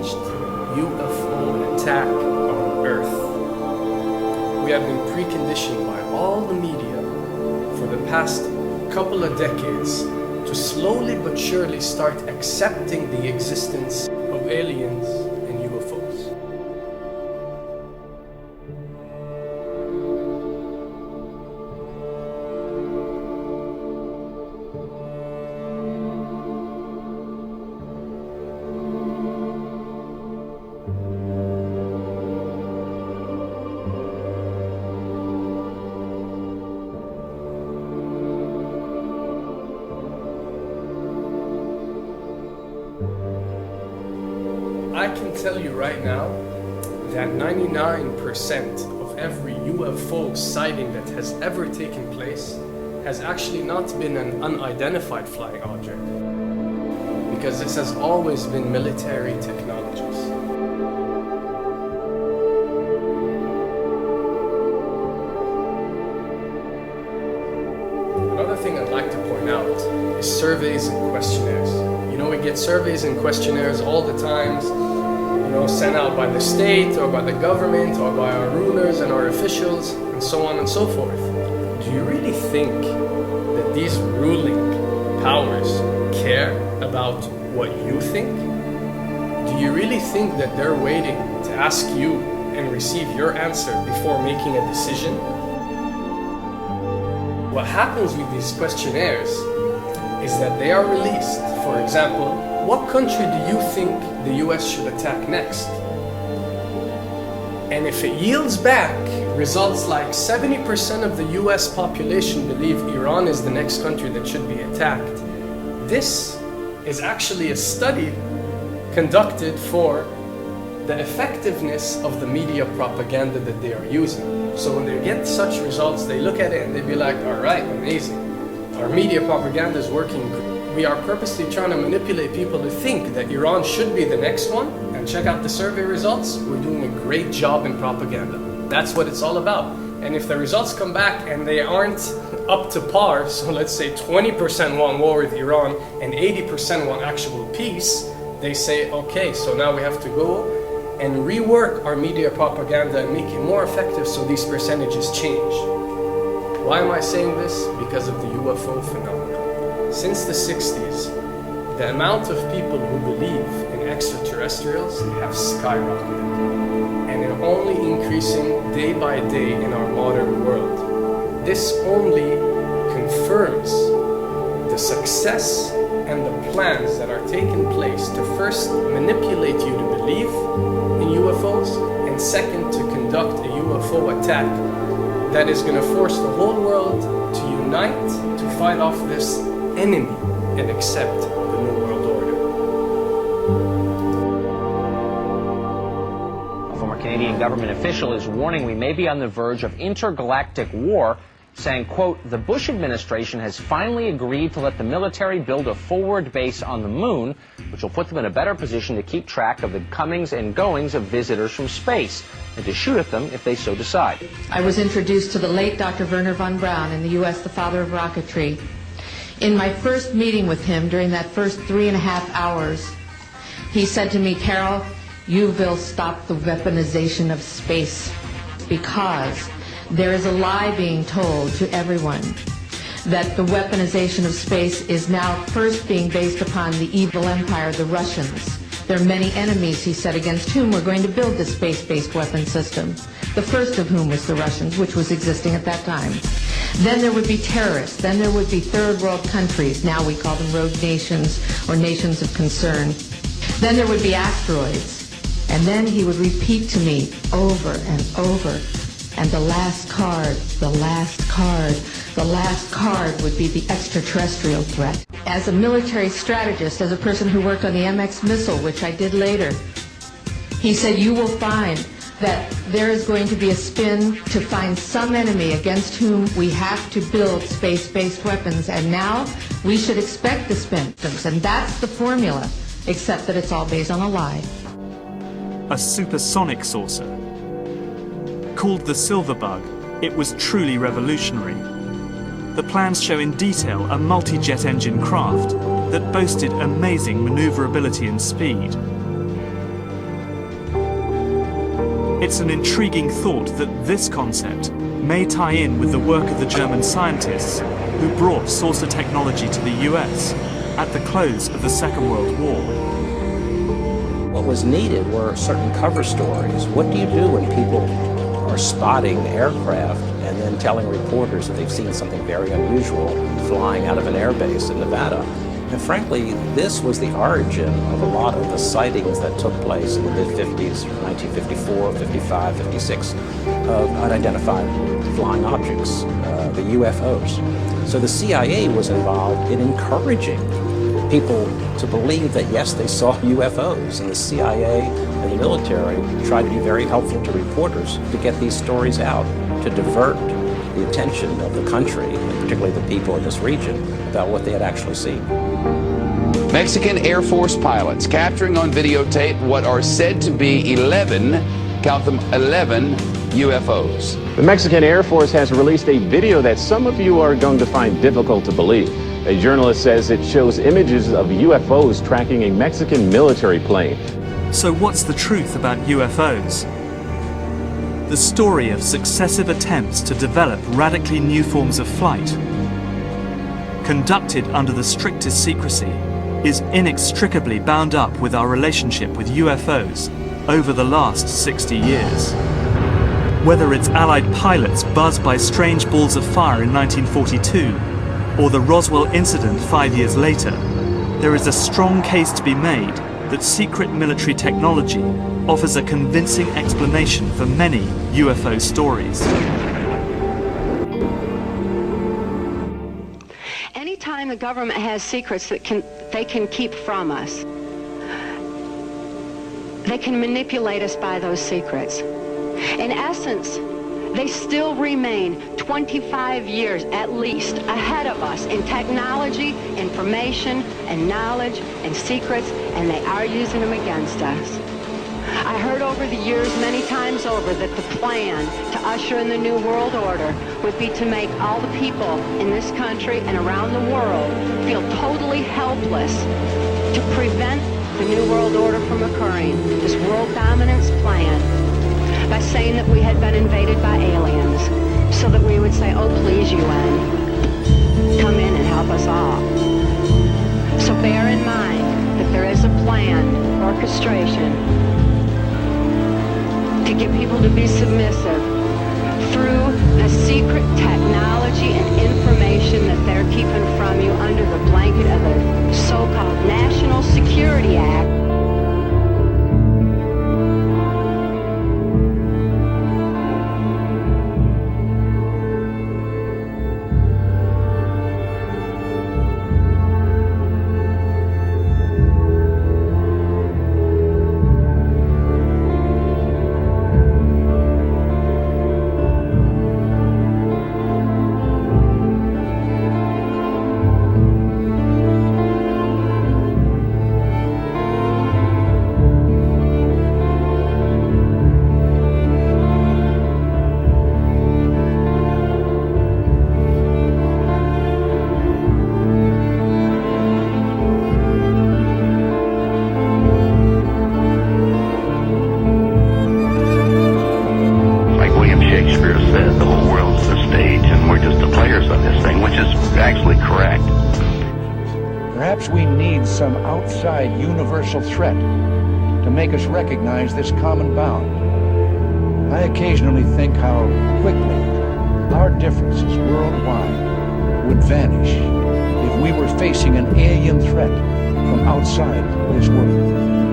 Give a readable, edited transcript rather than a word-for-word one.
staged UFO attack on Earth. We have been preconditioned by all the media for the past couple of decades to slowly but surely start accepting the existence of aliens and UFOs. I can tell you right now that 99% of every UFO sighting that has ever taken place has actually not been an unidentified flying object, because this has always been military technologies. Another thing I'd like to point out is surveys and questionnaires. You know, we get surveys and questionnaires all the time, sent out by the state or by the government or by our rulers and our officials and so on and so forth. Do you really think that these ruling powers care about what you think? Do you really think that they're waiting to ask you and receive your answer before making a decision? What happens with these questionnaires is that they are released. For example, what country do you think the US should attack next? And if it yields back results like 70% of the US population believe Iran is the next country that should be attacked, this is actually a study conducted for the effectiveness of the media propaganda that they are using. So when they get such results, they look at it and they be like, all right, amazing. Our media propaganda is working. We are purposely trying to manipulate people to think that Iran should be the next one, and check out the survey results. We're doing a great job in propaganda. That's what it's all about. And if the results come back and they aren't up to par, so let's say 20% want war with Iran and 80% want actual peace, they say, okay, so now we have to go and rework our media propaganda and make it more effective so these percentages change. Why am I saying this? Because of the UFO phenomenon. Since the 60s, the amount of people who believe in extraterrestrials have skyrocketed, and it's only increasing day by day in our modern world. This only confirms the success and the plans that are taking place to first manipulate you to believe in UFOs, and second, to conduct a UFO attack that is going to force the whole world to unite to fight off this enemy and accept the New World Order. A former Canadian government official is warning we may be on the verge of intergalactic war, saying, quote, the Bush administration has finally agreed to let the military build a forward base on the moon, which will put them in a better position to keep track of the comings and goings of visitors from space, and to shoot at them if they so decide. I was introduced to the late Dr. Wernher von Braun, in the U.S., the father of rocketry. In my first meeting with him, during that first 3.5 hours, he said to me, Carol, you will stop the weaponization of space, because there is a lie being told to everyone that the weaponization of space is now first being based upon the evil empire, the Russians. There are many enemies, he said, against whom we're going to build this space-based weapon system. The first of whom was the Russians, which was existing at that time. Then there would be terrorists. Then there would be third world countries. Now we call them rogue nations or nations of concern. Then there would be asteroids. And then he would repeat to me over and over. And the last card, the last card, the last card would be the extraterrestrial threat. As a military strategist, as a person who worked on the MX missile, which I did later, he said, you will find that there is going to be a spin to find some enemy against whom we have to build space-based weapons, and now we should expect the spin. And that's the formula, except that it's all based on a lie. A supersonic saucer. Called the Silver Bug, it was truly revolutionary. The plans show in detail a multi-jet engine craft that boasted amazing maneuverability and speed. It's an intriguing thought that this concept may tie in with the work of the German scientists who brought saucer technology to the US at the close of the Second World War. What was needed were certain cover stories. What do you do when people are spotting aircraft and then telling reporters that they've seen something very unusual flying out of an airbase in Nevada? And frankly, this was the origin of a lot of the sightings that took place in the mid-50s, 1954, 55, 56, of unidentified flying objects, the UFOs. So the CIA was involved in encouraging people to believe that, yes, they saw UFOs, and the CIA and the military tried to be very helpful to reporters to get these stories out, to divert the attention of the country, and particularly the people in this region, about what they had actually seen. Mexican Air Force pilots capturing on videotape what are said to be 11, count them, 11 UFOs. The Mexican Air Force has released a video that some of you are going to find difficult to believe. A journalist says it shows images of UFOs tracking a Mexican military plane. So what's the truth about UFOs? The story of successive attempts to develop radically new forms of flight, conducted under the strictest secrecy, is inextricably bound up with our relationship with UFOs over the last 60 years. Whether it's Allied pilots buzzed by strange balls of fire in 1942, or the Roswell incident 5 years later, there is a strong case to be made that secret military technology offers a convincing explanation for many UFO stories. Anytime the government has secrets that they can keep from us, they can manipulate us by those secrets. In essence, they still remain 25 years at least ahead of us in technology, information, and knowledge, and secrets, and they are using them against us. I heard over the years many times over that the plan to usher in the New World Order would be to make all the people in this country and around the world feel totally helpless to prevent the New World Order from occurring, this world dominance plan, by saying that we had been invaded by aliens, so that we would say, oh please UN, come in and help us all. So bear in mind that there is a planned orchestration to get people to be submissive through the secret technology and information that they're keeping from you under the blanket of the so-called National Security Act. Some outside universal threat to make us recognize this common bound. I occasionally think how quickly our differences worldwide would vanish if we were facing an alien threat from outside this world.